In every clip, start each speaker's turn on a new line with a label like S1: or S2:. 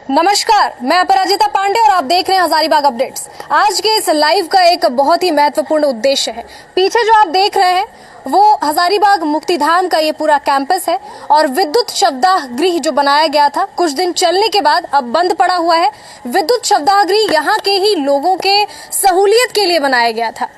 S1: नमस्कार, मैं अपराजिता पांडे और आप देख रहे हैं हजारीबाग अपडेट्स। आज के इस लाइव का एक बहुत ही महत्वपूर्ण उद्देश्य है। पीछे जो आप देख रहे हैं वो हजारीबाग मुक्तिधाम का ये पूरा कैंपस है और विद्युत शवदाह गृह जो बनाया गया था कुछ दिन चलने के बाद अब बंद पड़ा हुआ है। विद्युत शवदाह गृह यहाँ के ही लोगों के सहूलियत के लिए बनाया गया था।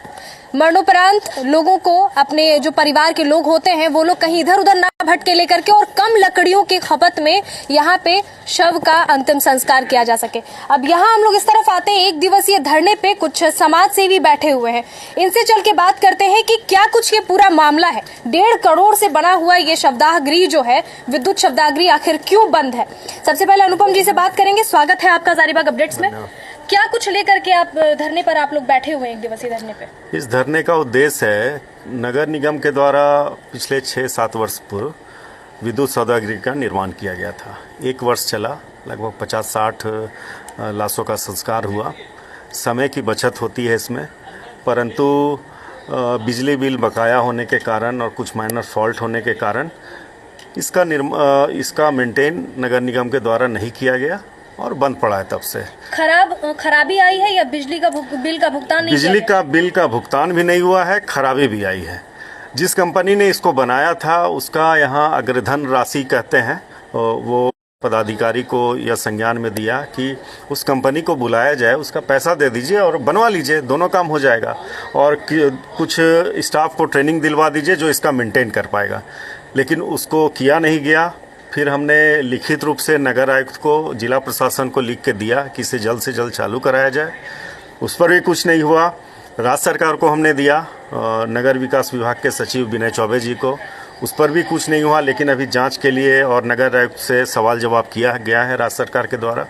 S1: मरणोपरांत लोगों को अपने जो परिवार के लोग होते हैं वो लोग कहीं इधर उधर ना भटके लेकर के और कम लकड़ियों की खपत में यहाँ पे शव का अंतिम संस्कार किया जा सके। अब यहाँ हम लोग इस तरफ आते हैं, एक दिवसीय धरने पे कुछ समाज सेवी बैठे हुए हैं। इनसे चल के बात करते हैं कि क्या कुछ ये पूरा मामला है। 1.5 करोड़ से बना हुआ ये शवदाह गृह जो है, विद्युत शवदाह गृह, आखिर क्यों बंद है। सबसे पहले अनुपम जी से बात करेंगे। स्वागत है आपका हजारीबाग अपडेट्स में। क्या कुछ लेकर के आप धरने पर आप लोग बैठे हुए हैं एक दिवसीय धरने पे?
S2: इस धरने का उद्देश्य है, नगर निगम के द्वारा पिछले 6-7 वर्ष पूर्व विद्युत शवदाह गृह का निर्माण किया गया था। 1 वर्ष चला, लगभग 50-60 लाशों का संस्कार हुआ। समय की बचत होती है इसमें, परंतु बिजली बिल बकाया होने के कारण और कुछ माइनर फॉल्ट होने के कारण इसका मेंटेन नगर निगम के द्वारा नहीं किया गया और बंद पड़ा है। तब से
S1: खराबी आई है या बिजली का बिल का भुगतान नहीं?
S2: बिजली का बिल का भुगतान भी नहीं हुआ है, खराबी भी आई है। जिस कंपनी ने इसको बनाया था उसका यहाँ अग्रधन राशि कहते हैं, वो पदाधिकारी को यह संज्ञान में दिया कि उस कंपनी को बुलाया जाए, उसका पैसा दे दीजिए और बनवा लीजिए, दोनों काम हो जाएगा, और कुछ स्टाफ को ट्रेनिंग दिलवा दीजिए जो इसका मेंटेन कर पाएगा। लेकिन उसको किया नहीं गया। फिर हमने लिखित रूप से नगर आयुक्त को, जिला प्रशासन को लिख के दिया कि इसे जल्द से जल्द चालू कराया जाए। उस पर भी कुछ नहीं हुआ। राज्य सरकार को हमने दिया, नगर विकास विभाग के सचिव विनय चौबे जी को, उस पर भी कुछ नहीं हुआ। लेकिन अभी जांच के लिए और नगर आयुक्त से सवाल जवाब किया गया है राज्य सरकार के द्वारा।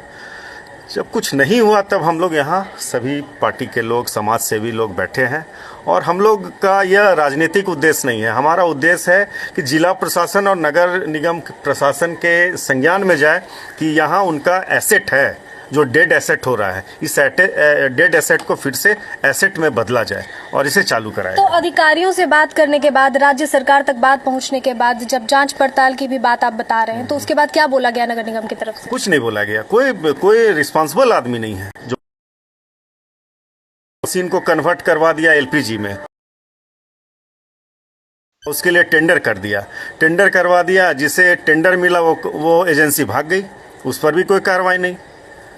S2: जब कुछ नहीं हुआ तब हम लोग यहाँ सभी पार्टी के लोग, समाज सेवी लोग बैठे हैं। और हम लोग का यह राजनीतिक उद्देश्य नहीं है। हमारा उद्देश्य है कि जिला प्रशासन और नगर निगम प्रशासन के संज्ञान में जाए कि यहाँ उनका एसेट है जो डेड एसेट हो रहा है, इस डेड एसेट को फिर से एसेट में बदला जाए और इसे चालू कराया।
S1: तो अधिकारियों से बात करने के बाद, राज्य सरकार तक बात पहुंचने के बाद, जब जांच पड़ताल की भी बात आप बता रहे हैं, तो उसके बाद क्या बोला गया नगर निगम की तरफ से?
S2: कुछ नहीं बोला गया। कोई रिस्पॉन्सिबल आदमी नहीं है। जो मशीन को कन्वर्ट करवा दिया एलपीजी में, उसके लिए टेंडर कर दिया, टेंडर करवा दिया, जिसे टेंडर मिला वो एजेंसी भाग गई, उस पर भी कोई कार्रवाई नहीं।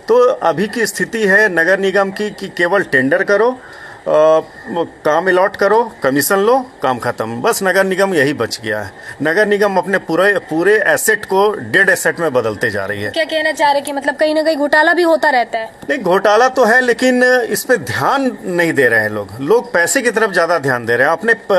S2: तो अभी की स्थिति है नगर निगम की कि केवल टेंडर करो, काम अलॉट करो, कमीशन लो, काम खत्म। बस नगर निगम यही बच गया है। नगर निगम अपने पूरे एसेट को डेड एसेट में बदलते जा रही है।
S1: क्या कहना चाह रहे कि मतलब कहीं ना कहीं घोटाला भी होता रहता है?
S2: नहीं, घोटाला तो है, लेकिन इस पे ध्यान नहीं दे रहे हैं लोग पैसे की तरफ ज्यादा ध्यान दे रहे हैं,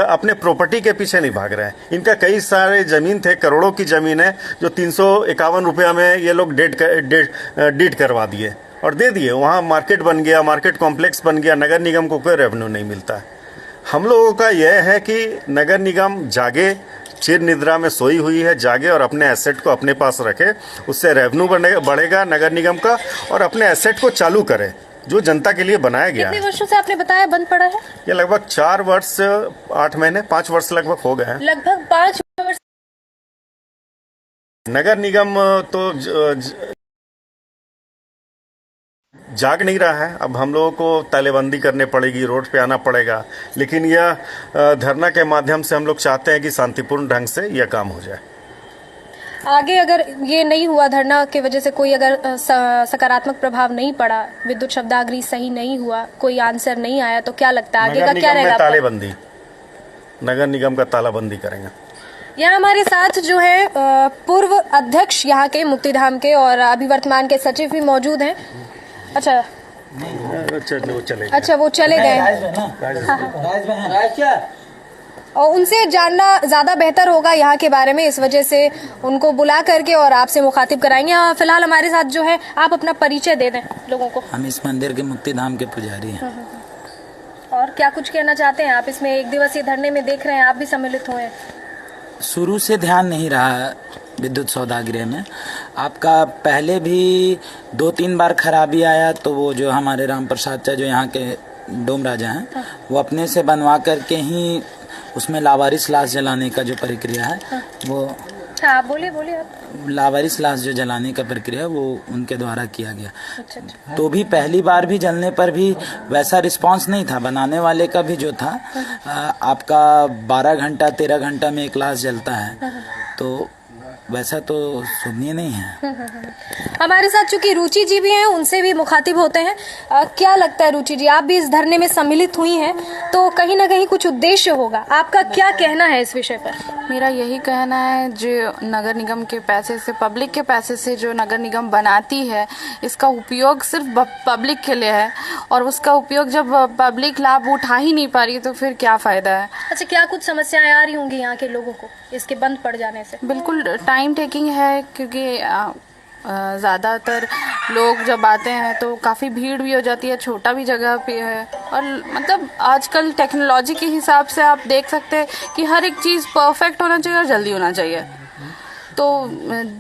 S2: अपने प्रॉपर्टी के पीछे नहीं भाग रहे हैं। इनका कई सारे जमीन थे, करोड़ों की जमीन है, जो 351 रुपया में ये लोग डीड करवा दिए और दे दिए। वहाँ मार्केट बन गया, मार्केट कॉम्प्लेक्स बन गया, नगर निगम को कोई रेवेन्यू नहीं मिलता है। हम लोगों का यह है कि नगर निगम जागे, चिर निद्रा में सोई हुई है, जागे और अपने एसेट को अपने पास रखे, उससे रेवेन्यू बढ़ेगा नगर निगम का, और अपने एसेट को चालू करे जो जनता के लिए बनाया गया है।
S1: कितने वर्षों से आपने बताया बंद पड़ा है?
S2: ये लगभग 4 वर्ष 8 महीने 5 वर्ष लगभग हो गए हैं।
S1: लगभग 5 वर्ष।
S2: नगर निगम तो जाग नहीं रहा है। अब हम लोगों को तालेबंदी करने पड़ेगी, रोड पे आना पड़ेगा। लेकिन यह धरना के माध्यम से हम लोग चाहते हैं कि शांतिपूर्ण ढंग से यह काम हो जाए।
S1: आगे अगर ये नहीं हुआ, धरना की वजह से कोई अगर सकारात्मक प्रभाव नहीं पड़ा, विद्युत शवदाह गृह सही नहीं हुआ, कोई आंसर नहीं आया, तो क्या लगता है आगे का क्या रहेगा?
S2: तालेबंदी, नगर निगम का तालाबंदी करेंगे।
S1: यहाँ हमारे साथ जो है पूर्व अध्यक्ष यहाँ के मुक्तिधाम के और अभी वर्तमान के सचिव भी मौजूद हैं। अच्छा, वो चले गए। और उनसे जानना ज्यादा बेहतर होगा यहाँ के बारे में, इस वजह से उनको बुला करके और आपसे मुखातिब कराएंगे। फिलहाल हमारे साथ जो है, आप अपना परिचय दे दें लोगों को।
S3: हम इस मंदिर के मुक्तिधाम के पुजारी हैं।
S1: और क्या कुछ कहना चाहते हैं आप? इसमें एक दिवसीय धरने में देख रहे हैं, आप भी सम्मिलित हुए हैं।
S3: शुरू से ध्यान नहीं रहा विद्युत शवदाह गृह में। आपका पहले भी 2-3 बार खराबी आया, तो वो जो हमारे राम प्रसाद चा जो यहाँ के डोम राजा हैं, वो अपने से बनवा करके ही उसमें लावारिस लाश जलाने का जो प्रक्रिया है वो
S1: हाँ आप बोलिए बोलिए आप।
S3: लावारिस लाश जो जलाने का प्रक्रिया वो उनके द्वारा किया गया।
S1: अच्छा अच्छा।
S3: तो भी पहली बार भी जलने पर भी वैसा रिस्पांस नहीं था। बनाने वाले का भी जो था आपका 12 घंटा 13 घंटा में एक लाश जलता है, तो वैसा तो सुनिए नहीं है।
S1: हमारे साथ चूंकि रुचि जी भी हैं, उनसे भी मुखातिब होते हैं। क्या लगता है रुचि जी, आप भी इस धरने में सम्मिलित हुई हैं, तो कहीं ना कहीं कुछ उद्देश्य होगा, आपका क्या कहना है इस विषय पर?
S4: मेरा यही कहना है, जो नगर निगम के पैसे से, पब्लिक के पैसे से जो नगर निगम बनाती है, इसका उपयोग सिर्फ पब्लिक के लिए है, और उसका उपयोग जब पब्लिक लाभ उठा ही नहीं पा रही तो फिर क्या फ़ायदा है।
S1: अच्छा, क्या कुछ समस्याएं आ रही होंगी यहाँ के लोगों को इसके बंद पड़ जाने से?
S4: बिल्कुल टाइम टेकिंग है, क्योंकि ज़्यादातर लोग जब आते हैं तो काफ़ी भीड़ भी हो जाती है, छोटा भी जगह पे है, और मतलब आजकल टेक्नोलॉजी के हिसाब से आप देख सकते हैं कि हर एक चीज़ परफेक्ट होना चाहिए और जल्दी होना चाहिए। तो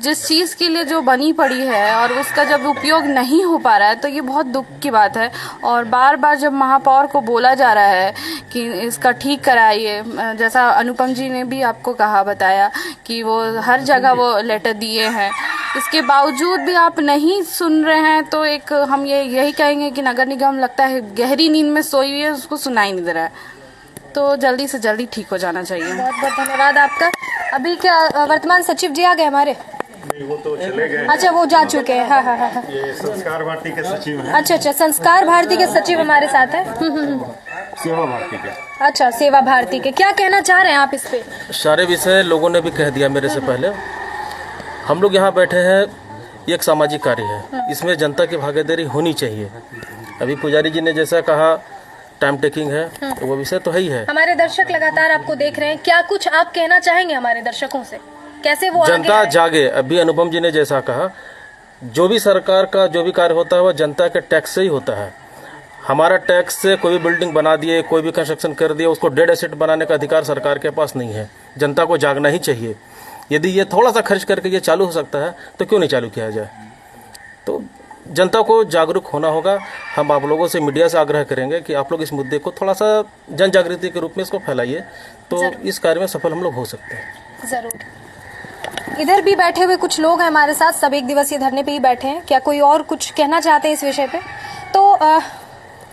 S4: जिस चीज़ के लिए जो बनी पड़ी है और उसका जब उपयोग नहीं हो पा रहा है तो ये बहुत दुख की बात है। और बार बार जब महापौर को बोला जा रहा है कि इसका ठीक कराइए, जैसा अनुपम जी ने भी आपको कहा बताया कि वो हर जगह वो लेटर दिए हैं, इसके बावजूद भी आप नहीं सुन रहे हैं, तो एक हम यही कहेंगे कि नगर निगम लगता है गहरी नींद में सोई हुई है, उसको सुनाई नहीं दे रहा है, तो जल्दी से जल्दी ठीक हो जाना चाहिए।
S1: बहुत बहुत धन्यवाद आपका। अभी क्या वर्तमान सचिव जी आ गए हमारे?
S2: नहीं, वो तो चले गए।
S1: अच्छा, वो जा चुके हैं। हाँ हाँ हाँ हाँ।
S2: ये संस्कार भारती के सचिव हैं।
S1: अच्छा अच्छा, संस्कार भारती के सचिव हमारे साथ है।
S2: सेवा भारती के।
S1: अच्छा, सेवा भारती के, क्या कहना चाह रहे हैं आप इस पे?
S5: सारे विषय लोगों ने भी कह दिया मेरे से पहले। हम लोग यहाँ बैठे हैं, ये एक सामाजिक कार्य है, इसमें जनता की भागीदारी होनी चाहिए। अभी पुजारी जी ने जैसा कहा टाइम टेकिंग है, तो वो विषय तो है ही है।
S1: हमारे दर्शक लगातार आपको देख रहे हैं, क्या कुछ आप कहना चाहेंगे हमारे दर्शकों से, कैसे वो
S5: जनता
S1: आगे
S5: जागे। अभी अनुपम जी ने जैसा कहा, जो भी सरकार का जो भी कार्य होता है वह जनता के टैक्स से ही होता है। हमारा टैक्स से कोई भी बिल्डिंग बना दिए, कोई भी कंस्ट्रक्शन कर दिए, उसको डेड एसेट बनाने का अधिकार सरकार के पास नहीं है। जनता को जागना ही चाहिए। यदि ये थोड़ा सा खर्च करके ये चालू हो सकता है तो क्यों नहीं चालू किया जाए। तो जनता को जागरूक होना होगा। हम आप लोगों से, मीडिया से आग्रह करेंगे कि आप लोग इस मुद्दे को थोड़ा सा जन जागृति के रूप में इसको फैलाइए, तो इस कार्य में सफल हम लोग हो सकते हैं।
S1: जरूर। इधर भी बैठे हुए कुछ लोग हैं हमारे साथ, सब एक दिवसीय धरने पे ही बैठे हैं। क्या कोई और कुछ कहना चाहते हैं इस विषय पे? तो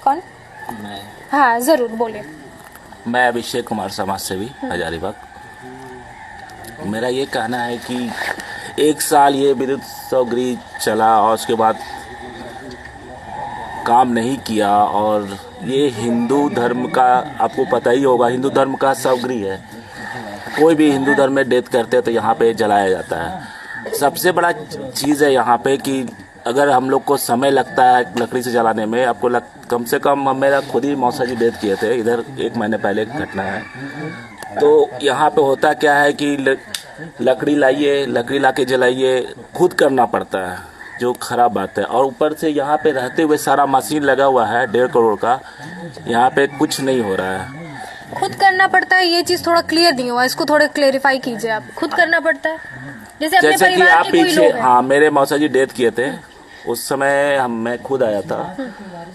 S1: कौन? हाँ जरूर बोलिए।
S6: मैं अभिषेक कुमार, समाज सेवी, हजारीबाग। मेरा ये कहना है कि 1 साल ये विद्युत सौगृह चला और उसके बाद काम नहीं किया, और ये हिंदू धर्म का, आपको पता ही होगा, हिंदू धर्म का सौगृह है। कोई भी हिंदू धर्म में डेथ करते हैं तो यहाँ पे जलाया जाता है। सबसे बड़ा चीज़ है यहाँ पे कि अगर हम लोग को समय लगता है लकड़ी से जलाने में, आपको कम से कम, मेरा खुद ही मौसा जी डेथ किए थे इधर 1 महीने पहले की घटना है। तो यहाँ पे होता क्या है कि लकड़ी लाइए, लकड़ी ला के जलाइए, खुद करना पड़ता है, जो खराब बात है। और ऊपर से यहाँ पे रहते हुए सारा मशीन लगा हुआ है 1.5 करोड़ का, यहाँ पे कुछ नहीं हो रहा है।
S1: खुद करना पड़ता है, ये चीज थोड़ा क्लियर नहीं हुआ, इसको थोड़ा क्लेरिफाई कीजिए आप। खुद करना पड़ता है जैसे अपने
S6: जैसे कि
S1: परिवार
S6: आप
S1: के कोई
S6: पीछे,
S1: लोग हैं।
S6: हाँ, मेरे मौसा जी डेथ किए थे, उस समय मैं खुद आया था,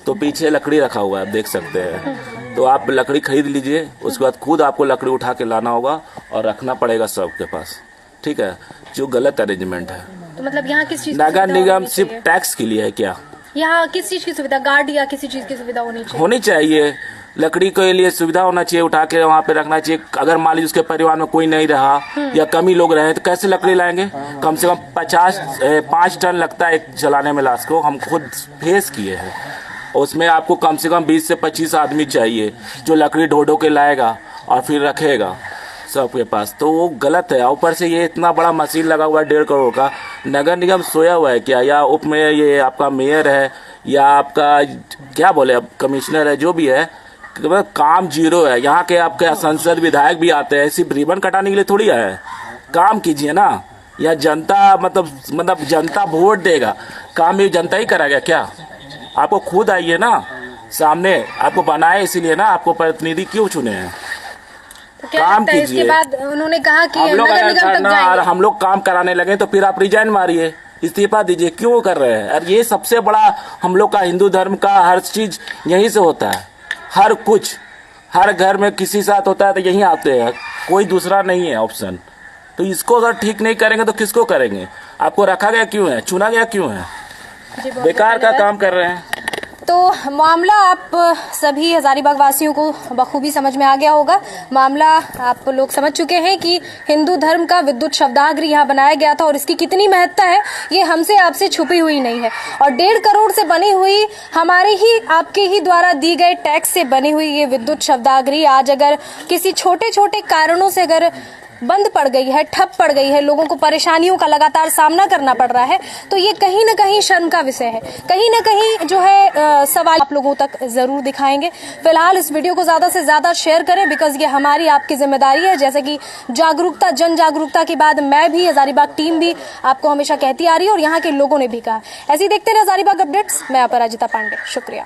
S6: तो पीछे लकड़ी रखा हुआ है, आप देख सकते हैं। तो आप लकड़ी खरीद लीजिए, उसके बाद खुद आपको लकड़ी उठा के लाना होगा और रखना पड़ेगा सबके पास, ठीक है, जो गलत अरेंजमेंट है।
S1: तो मतलब यहाँ किस चीज
S6: नगर निगम सिर्फ टैक्स के लिए है क्या?
S1: यहाँ किस चीज की सुविधा, गार्ड या किसी चीज की सुविधा होनी
S6: चाहिए। लकड़ी के लिए सुविधा होना चाहिए, उठा के वहाँ पे रखना चाहिए। अगर मान लीजिए उसके परिवार में कोई नहीं रहा या कमी लोग रहे तो कैसे लकड़ी लाएंगे? कम से कम 5 टन लगता है एक जलाने में लाश को, हम खुद फेस किए हैं। उसमें आपको कम से कम 20 से 25 आदमी चाहिए जो लकड़ी ढो के लाएगा और फिर रखेगा सबके पास, तो वो गलत है। ऊपर से ये इतना बड़ा मशीन लगा हुआ है 1.5 करोड़ का। नगर निगम सोया हुआ है क्या? या उप मेयर, ये आपका मेयर है या आपका क्या बोले, अब कमिश्नर है, जो भी है, काम जीरो है। यहाँ के आपके संसद विधायक भी आते हैं, सिर्फ रिबन कटाने के लिए थोड़ी आए। काम कीजिए ना, या जनता मतलब जनता वोट देगा, काम ये जनता ही कराएगा क्या? आपको खुद आइए ना सामने, आपको बनाए इसीलिए ना, आपको प्रतिनिधि क्यों चुने हैं?
S1: तो क्या
S6: काम
S1: कीजिए। इसके बाद उन्होंने कहा कि
S6: हम लोग
S1: नगर निगम तक जाएंगे।
S6: हम लोग काम कराने लगे तो फिर आप रिजाइन मारिए, इस्तीफा दीजिए, क्यों कर रहे हैं? और ये सबसे बड़ा हम लोग का हिंदू धर्म का हर चीज यहीं से होता है। हर कुछ, हर घर में किसी साथ होता है तो यहीं आते हैं, कोई दूसरा नहीं है ऑप्शन। तो इसको अगर ठीक नहीं करेंगे तो किसको करेंगे? आपको रखा गया क्यों है, चुना गया क्यों है? बेकार का काम कर रहे हैं।
S1: तो मामला आप सभी हजारीबाग वासियों को बखूबी समझ में आ गया होगा। मामला आप लोग समझ चुके हैं कि हिंदू धर्म का विद्युत शवदाह यहाँ बनाया गया था और इसकी कितनी महत्ता है ये हमसे आपसे छुपी हुई नहीं है। और 1.5 करोड़ से बनी हुई, हमारे ही आपके ही द्वारा दी गए टैक्स से बनी हुई ये विद्युत शवदाह आज अगर किसी छोटे छोटे कारणों से अगर बंद पड़ गई है, ठप पड़ गई है, लोगों को परेशानियों का लगातार सामना करना पड़ रहा है, तो ये कहीं ना कहीं शर्म का विषय है। कहीं ना कहीं जो है सवाल आप लोगों तक जरूर दिखाएंगे। फिलहाल इस वीडियो को ज्यादा से ज्यादा शेयर करें, बिकॉज ये हमारी आपकी जिम्मेदारी है। जैसे कि जागरूकता, जन जागरूकता के बाद मैं भी, हजारीबाग टीम भी आपको हमेशा कहती आ रही है और यहाँ के लोगों ने भी कहा। ऐसे ही देखते रहे हजारीबाग अपडेट्स। मैं अपराजिता पांडे, शुक्रिया।